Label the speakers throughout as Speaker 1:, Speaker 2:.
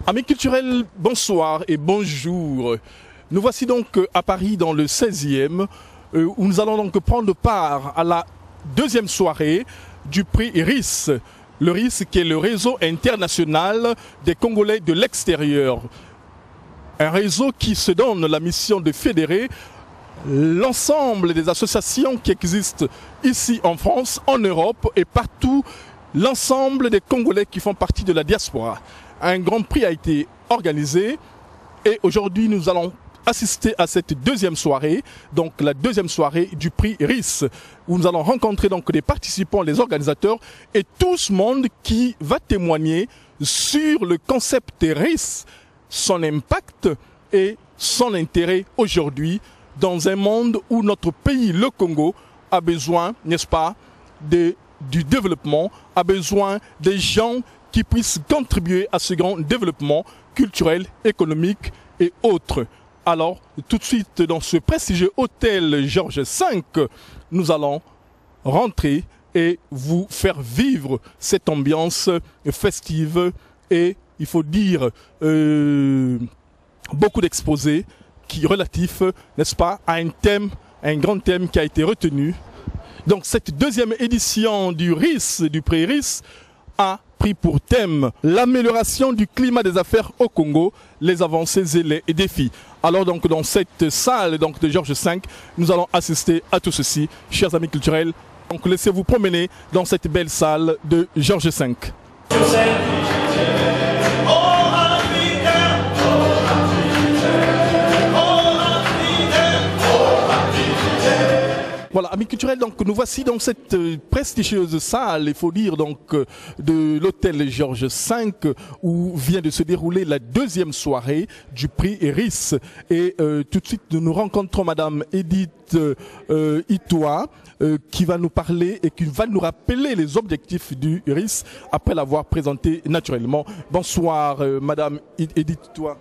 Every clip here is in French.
Speaker 1: Amis culturels, bonsoir et bonjour. Nous voici donc à Paris dans le 16e où nous allons donc prendre part à la deuxième soirée du prix RIS. Le RIS qui est le réseau international des Congolais de l'extérieur. Un réseau qui se donne la mission de fédérer l'ensemble des associations qui existent ici en France, en Europe et partout, l'ensemble des Congolais qui font partie de la diaspora. Un grand prix a été organisé et aujourd'hui nous allons assister à cette deuxième soirée, donc la deuxième soirée du prix RIS, où nous allons rencontrer donc les participants, les organisateurs et tout ce monde qui va témoigner sur le concept RIS, son impact et son intérêt aujourd'hui dans un monde où notre pays, le Congo, a besoin, n'est-ce pas, du développement, a besoin des gens qui puissent contribuer à ce grand développement culturel, économique et autres. Alors, tout de suite, dans ce prestigieux hôtel Georges V, nous allons rentrer et vous faire vivre cette ambiance festive et, il faut dire, beaucoup d'exposés relatifs, n'est-ce pas, à un thème, un grand thème qui a été retenu. Donc, cette deuxième édition du RIS, du prix RIS, a pris pour thème l'amélioration du climat des affaires au Congo, les avancées et les défis. Alors donc dans cette salle donc, de Georges V, nous allons assister à tout ceci, chers amis culturels. Donc laissez-vous promener dans cette belle salle de Georges V. Voilà, amis culturels, donc nous voici dans cette prestigieuse salle, il faut dire donc de l'hôtel Georges V, où vient de se dérouler la deuxième soirée du prix RIS. Et tout de suite, nous rencontrons Madame Edith Itoa, qui va nous parler et qui va nous rappeler les objectifs du RIS après l'avoir présenté naturellement. Bonsoir, Madame Edith Itoa.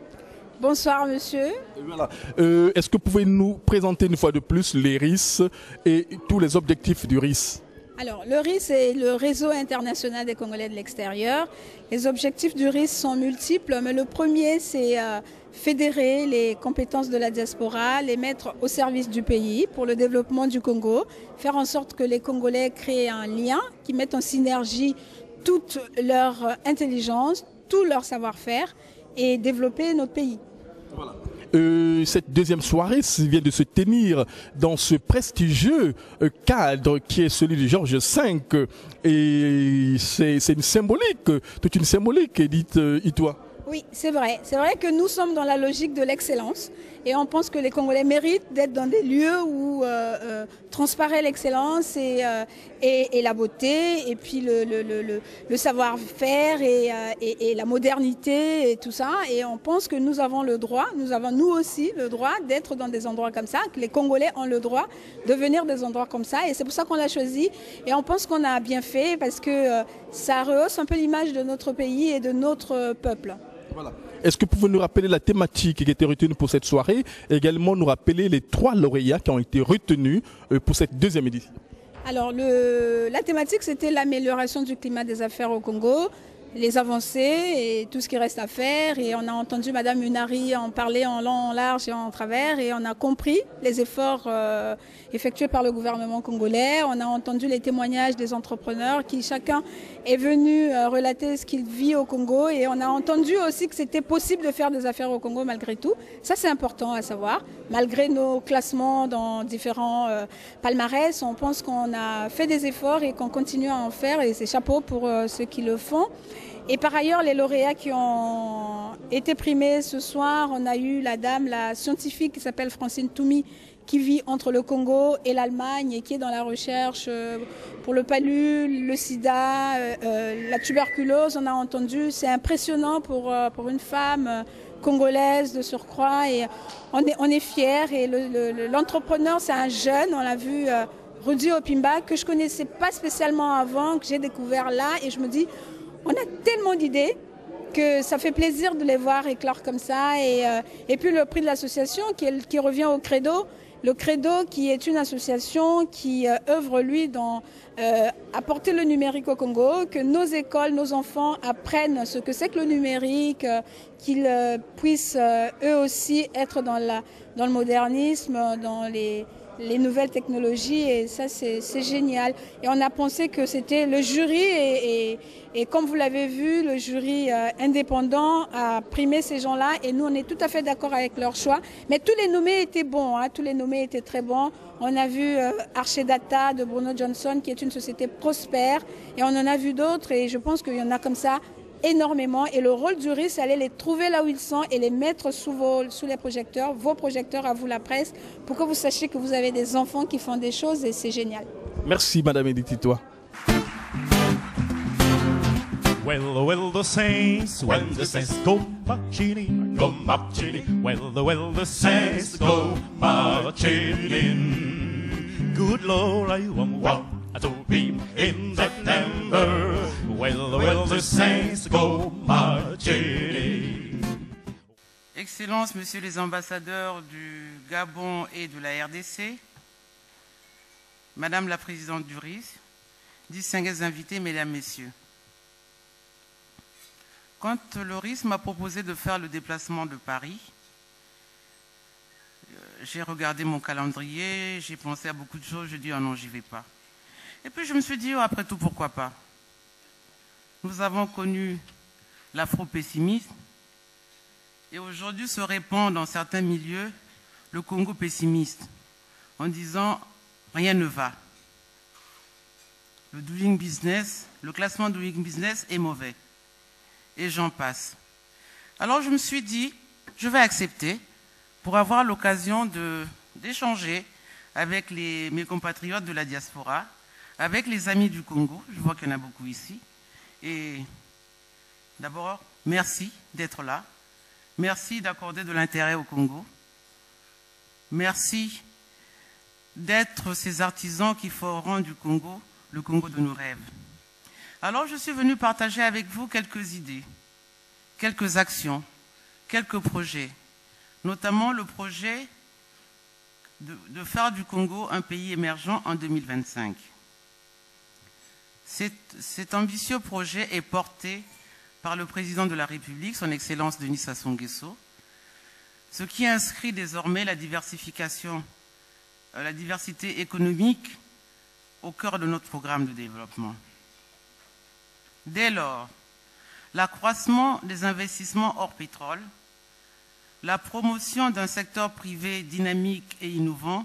Speaker 2: Bonsoir monsieur.
Speaker 1: Voilà. Est-ce que vous pouvez nous présenter une fois de plus les RIS et tous les objectifs du RIS?
Speaker 2: Alors le RIS est le réseau international des Congolais de l'extérieur. Les objectifs du RIS sont multiples, mais le premier c'est fédérer les compétences de la diaspora, les mettre au service du pays pour le développement du Congo, faire en sorte que les Congolais créent un lien, qui mettent en synergie toute leur intelligence, tout leur savoir-faire et développer notre pays.
Speaker 1: Voilà. Cette deuxième soirée vient de se tenir dans ce prestigieux cadre qui est celui de Georges V et c'est une symbolique, toute une symbolique, Edith Itoa.
Speaker 2: Oui, c'est vrai. C'est vrai que nous sommes dans la logique de l'excellence et on pense que les Congolais méritent d'être dans des lieux où transparaît l'excellence et la beauté et puis le savoir-faire et la modernité et tout ça. Et on pense que nous avons le droit, nous avons nous aussi le droit d'être dans des endroits comme ça, que les Congolais ont le droit de venir des endroits comme ça. Et c'est pour ça qu'on l'a choisi et on pense qu'on a bien fait parce que ça rehausse un peu l'image de notre pays et de notre peuple.
Speaker 1: Voilà. Est-ce que vous pouvez nous rappeler la thématique qui a été retenue pour cette soirée et également nous rappeler les 3 lauréats qui ont été retenus pour cette deuxième édition?
Speaker 2: Alors la thématique c'était l'amélioration du climat des affaires au Congo, les avancées et tout ce qui reste à faire. Et on a entendu Madame Unari en parler en long, en large et en travers et on a compris les efforts effectués par le gouvernement congolais. On a entendu les témoignages des entrepreneurs qui chacun est venu relater ce qu'il vit au Congo et on a entendu aussi que c'était possible de faire des affaires au Congo malgré tout. Ça c'est important à savoir. Malgré nos classements dans différents palmarès, on pense qu'on a fait des efforts et qu'on continue à en faire et c'est chapeau pour ceux qui le font. Et par ailleurs, les lauréats qui ont été primés ce soir, on a eu la scientifique qui s'appelle Francine Toumi, qui vit entre le Congo et l'Allemagne et qui est dans la recherche pour le palu, le sida, la tuberculose. On a entendu, c'est impressionnant pour une femme congolaise de surcroît et on est fiers. Et l'entrepreneur, c'est un jeune, on l'a vu, Rudy Opimba, que je connaissais pas spécialement avant, que j'ai découvert là et je me dis, on a tellement d'idées que ça fait plaisir de les voir éclore comme ça. Et puis le prix de l'association qui revient au Credo le Credo, qui est une association qui œuvre, lui, dans apporter le numérique au Congo, que nos écoles, nos enfants apprennent ce que c'est que le numérique, qu'ils puissent eux aussi être dans le modernisme, dans les nouvelles technologies, et ça c'est génial. Et on a pensé que c'était le jury, et comme vous l'avez vu, le jury indépendant a primé ces gens-là, et nous on est tout à fait d'accord avec leur choix. Mais tous les nommés étaient bons, tous les nommés étaient très bons. On a vu Archedata de Bruno Johnson, qui est une société prospère, et on en a vu d'autres, et je pense qu'il y en a comme ça énormément, et le rôle du jury, c'est aller les trouver là où ils sont et les mettre sous les projecteurs, vos projecteurs à vous la presse, pour que vous sachiez que vous avez des enfants qui font des choses, et c'est génial.
Speaker 1: Merci Madame Edith Titois.
Speaker 3: Well, the saints, when the saints go marching in, well, the saints go marching in. Good Lord, I want to be in September. Well, the saints go marching in.
Speaker 4: Excellences, Messieurs les ambassadeurs du Gabon et de la RDC, Madame la Présidente du RIS, distingués invités, Mesdames, Messieurs. Quand le RIS m'a proposé de faire le déplacement de Paris, j'ai regardé mon calendrier, j'ai pensé à beaucoup de choses, j'ai dit oh non, j'y vais pas. Et puis je me suis dit oh, après tout, pourquoi pas. Nous avons connu l'afro-pessimisme, et aujourd'hui se répand dans certains milieux le Congo pessimiste, en disant rien ne va. Le doing business, le classement doing business est mauvais. Et j'en passe. Alors je me suis dit, je vais accepter pour avoir l'occasion d'échanger avec mes compatriotes de la diaspora, avec les amis du Congo, je vois qu'il y en a beaucoup ici. Et d'abord, merci d'être là. Merci d'accorder de l'intérêt au Congo. Merci d'être ces artisans qui feront du Congo le Congo de nos rêves. Alors je suis venu partager avec vous quelques idées, quelques actions, quelques projets, notamment le projet de faire du Congo un pays émergent en 2025. Cet ambitieux projet est porté par le président de la République, son Excellence Denis Sassou Nguesso, ce qui inscrit désormais la diversification, la diversité économique au cœur de notre programme de développement. Dès lors, l'accroissement des investissements hors pétrole, la promotion d'un secteur privé dynamique et innovant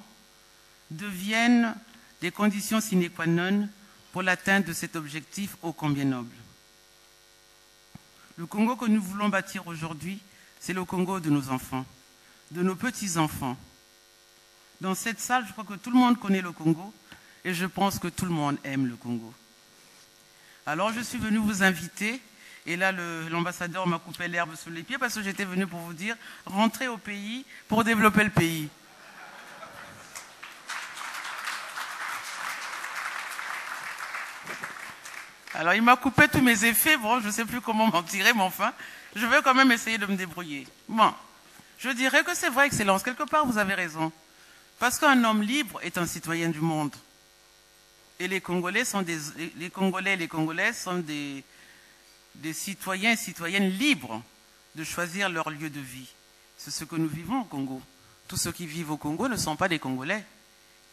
Speaker 4: deviennent des conditions sine qua non pour l'atteinte de cet objectif ô combien noble. Le Congo que nous voulons bâtir aujourd'hui, c'est le Congo de nos enfants, de nos petits-enfants. Dans cette salle, je crois que tout le monde connaît le Congo et je pense que tout le monde aime le Congo. Alors je suis venu vous inviter, et là l'ambassadeur m'a coupé l'herbe sous les pieds parce que j'étais venu pour vous dire, rentrez au pays pour développer le pays. Alors il m'a coupé tous mes effets, bon je ne sais plus comment m'en tirer, mais enfin, je vais quand même essayer de me débrouiller. Bon, je dirais que c'est vrai, Excellence, quelque part vous avez raison, parce qu'un homme libre est un citoyen du monde. Et les Congolais et les Congolaises sont des citoyens et citoyennes libres de choisir leur lieu de vie. C'est ce que nous vivons au Congo. Tous ceux qui vivent au Congo ne sont pas des Congolais.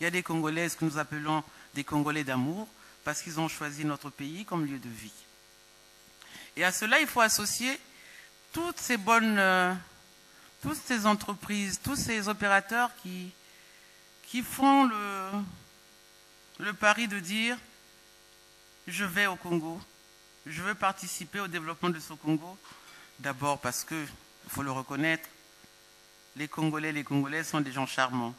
Speaker 4: Il y a des Congolaises que nous appelons des Congolais d'amour parce qu'ils ont choisi notre pays comme lieu de vie. Et à cela, il faut associer toutes ces toutes ces entreprises, tous ces opérateurs qui font le pari de dire je vais au Congo, je veux participer au développement de ce Congo, d'abord parce que, il faut le reconnaître, les Congolais et les Congolaises sont des gens charmants.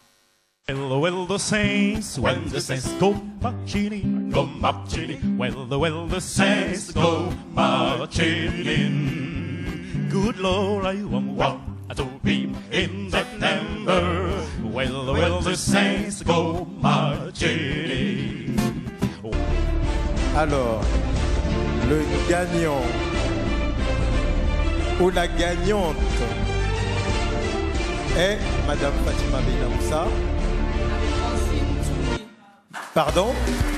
Speaker 3: Well, the saints, when the saints go marching in, well, the saints go marching in. Good Lord, I want to be in September. Well, the saints go marching in.
Speaker 5: Alors, le gagnant ou la gagnante est Madame Fatima Benamoussa Pardon?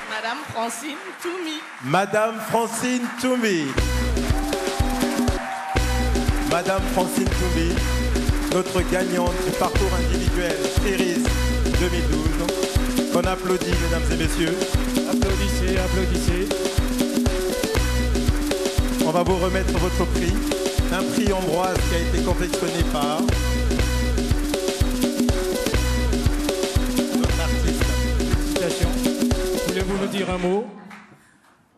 Speaker 6: Madame Francine Toumi.
Speaker 5: Madame Francine Toumi. Madame Francine Toumi, notre gagnante du parcours individuel Iris 2012. Qu'on applaudit, mesdames et messieurs.
Speaker 7: Applaudissez, applaudissez.
Speaker 5: On va vous remettre votre prix. Un prix Ambroise qui a été confectionné par notre artiste.
Speaker 7: Félicitations. Voulez-vous nous dire un mot?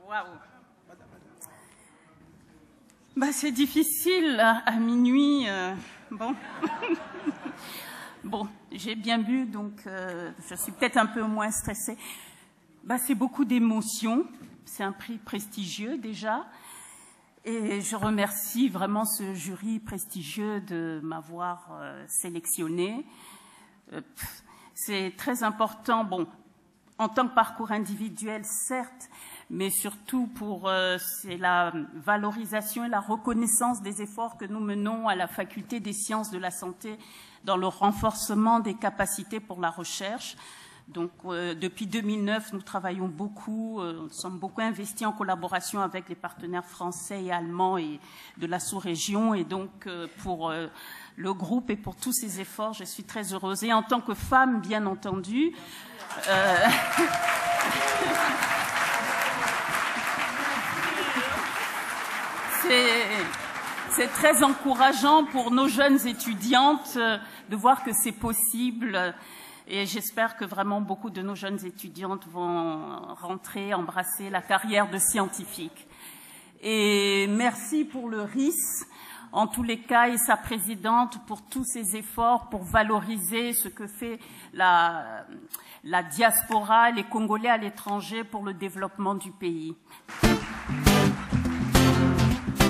Speaker 6: Waouh. Bah, c'est difficile à minuit. Bon. Bon, j'ai bien bu, donc je suis peut-être un peu moins stressée. Bah, c'est beaucoup d'émotions. C'est un prix prestigieux déjà. Et je remercie vraiment ce jury prestigieux de m'avoir sélectionné. C'est très important, bon, en tant que parcours individuel, certes, mais surtout pour c'est la valorisation et la reconnaissance des efforts que nous menons à la Faculté des sciences de la santé dans le renforcement des capacités pour la recherche. Donc, depuis 2009, nous travaillons beaucoup, nous sommes beaucoup investis en collaboration avec les partenaires français et allemands et de la sous-région. Et donc, pour le groupe et pour tous ces efforts, je suis très heureuse. Et en tant que femme, bien entendu, c'est très encourageant pour nos jeunes étudiantes de voir que c'est possible. Et j'espère que vraiment beaucoup de nos jeunes étudiantes vont rentrer, embrasser la carrière de scientifique. Et merci pour le RIS, en tous les cas, et sa présidente pour tous ses efforts pour valoriser ce que fait la diaspora, les Congolais à l'étranger pour le développement du pays.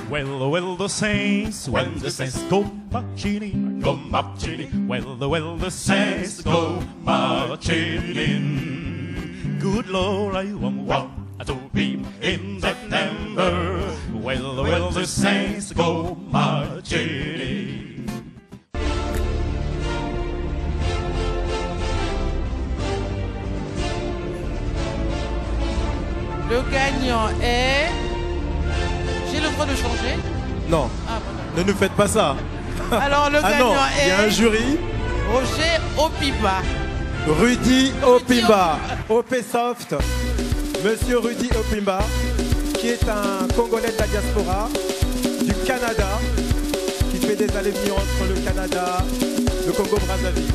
Speaker 3: Well, the saints, when the saints go marching in, well, the saints go marching in. Good Lord, I want to be in September. Well, the saints go marching in.
Speaker 8: Le gagnant est... J'ai le droit de changer?
Speaker 5: Non,
Speaker 8: voilà.
Speaker 5: Ne nous faites pas ça.
Speaker 8: Alors le gagnant est...
Speaker 5: Il y a un jury.
Speaker 8: Roger Opimba.
Speaker 5: Rudy Opimba. OPSoft. Monsieur Rudy Opimba, qui est un Congolais de la diaspora, du Canada, qui fait des allers-venues entre le Canada, le Congo-Brazzaville.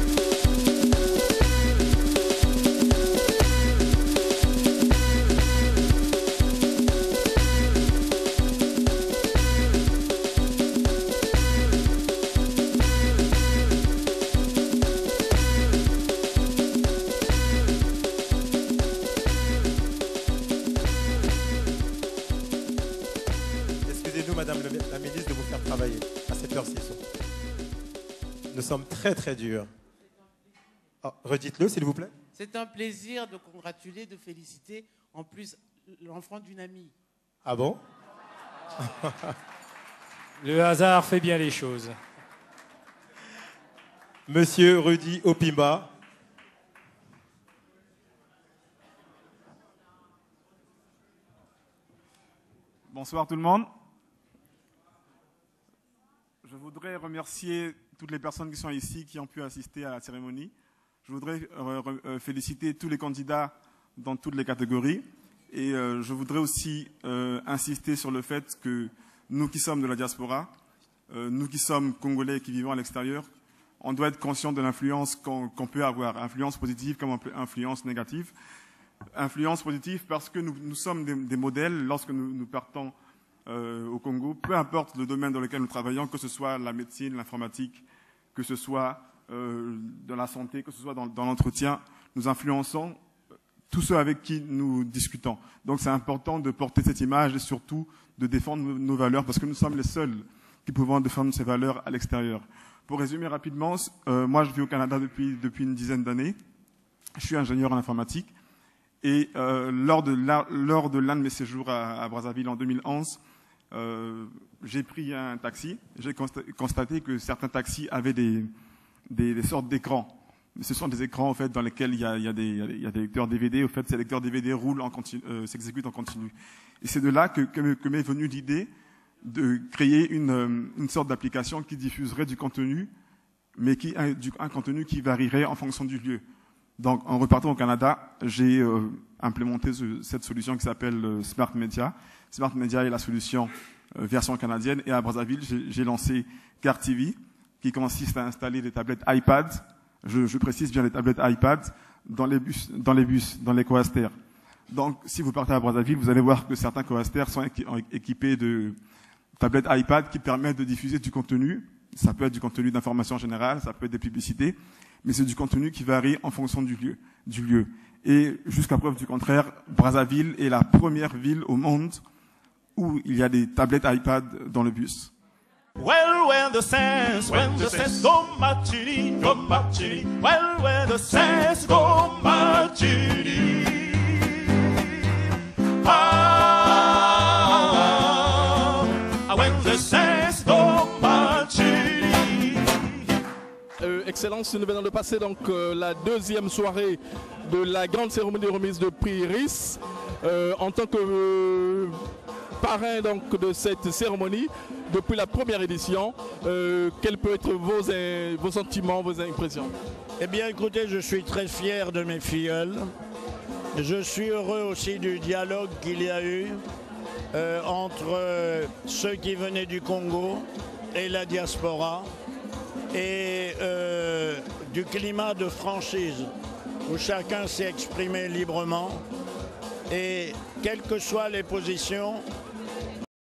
Speaker 5: Madame la ministre, de vous faire travailler à cette heure-ci. Nous sommes très très durs. Oh, redites-le, s'il vous plaît.
Speaker 8: C'est un plaisir de congratuler, de féliciter, en plus, l'enfant d'une amie.
Speaker 5: Ah bon?
Speaker 7: Le hasard fait bien les choses.
Speaker 5: Monsieur Rudy Opimba.
Speaker 9: Bonsoir tout le monde. Je voudrais remercier toutes les personnes qui sont ici, qui ont pu assister à la cérémonie. Je voudrais féliciter tous les candidats dans toutes les catégories. Et je voudrais aussi insister sur le fait que nous qui sommes de la diaspora, nous qui sommes Congolais qui vivons à l'extérieur, on doit être conscient de l'influence qu'on peut avoir, influence positive comme influence négative. Influence positive parce que nous sommes des modèles lorsque nous partons au Congo, peu importe le domaine dans lequel nous travaillons, que ce soit la médecine, l'informatique, que ce soit dans la santé, que ce soit dans l'entretien, nous influençons tous ceux avec qui nous discutons. Donc c'est important de porter cette image et surtout de défendre nos valeurs parce que nous sommes les seuls qui pouvons défendre ces valeurs à l'extérieur. Pour résumer rapidement, moi je vis au Canada depuis une dizaine d'années. Je suis ingénieur en informatique et lors de l'un de mes séjours à Brazzaville en 2011, j'ai pris un taxi. J'ai constaté que certains taxis avaient des sortes d'écrans. Ce sont des écrans en fait dans lesquels il y a des lecteurs DVD. Au fait, ces lecteurs DVD roulent s'exécutent en continu. Et c'est de là que m'est venue l'idée de créer une sorte d'application qui diffuserait du contenu, mais un contenu qui varierait en fonction du lieu. Donc, en repartant au Canada, j'ai implémenté cette solution qui s'appelle Smart Media. Smart Media est la solution version canadienne. Et à Brazzaville, j'ai lancé Car TV, qui consiste à installer des tablettes iPad. Je précise bien les tablettes iPad dans les bus, dans les coasters. Donc, si vous partez à Brazzaville, vous allez voir que certains coasters sont équipés de tablettes iPad qui permettent de diffuser du contenu. Ça peut être du contenu d'information générale, ça peut être des publicités, mais c'est du contenu qui varie en fonction du lieu. Et jusqu'à preuve du contraire, Brazzaville est la première ville au monde où il y a des tablettes iPad dans le bus.
Speaker 3: Well, when the saints go marching, well, when the saints go marching, when the saints go marching.
Speaker 1: Excellence, nous venons de passer donc la deuxième soirée de la grande cérémonie de remise de prix RIS. En tant que parrain donc de cette cérémonie, depuis la première édition, quels peuvent être vos sentiments, vos impressions?
Speaker 10: Eh bien écoutez, je suis très fier de mes filleuls. Je suis heureux aussi du dialogue qu'il y a eu entre ceux qui venaient du Congo et la diaspora, et du climat de franchise où chacun s'est exprimé librement. Et quelles que soient les positions,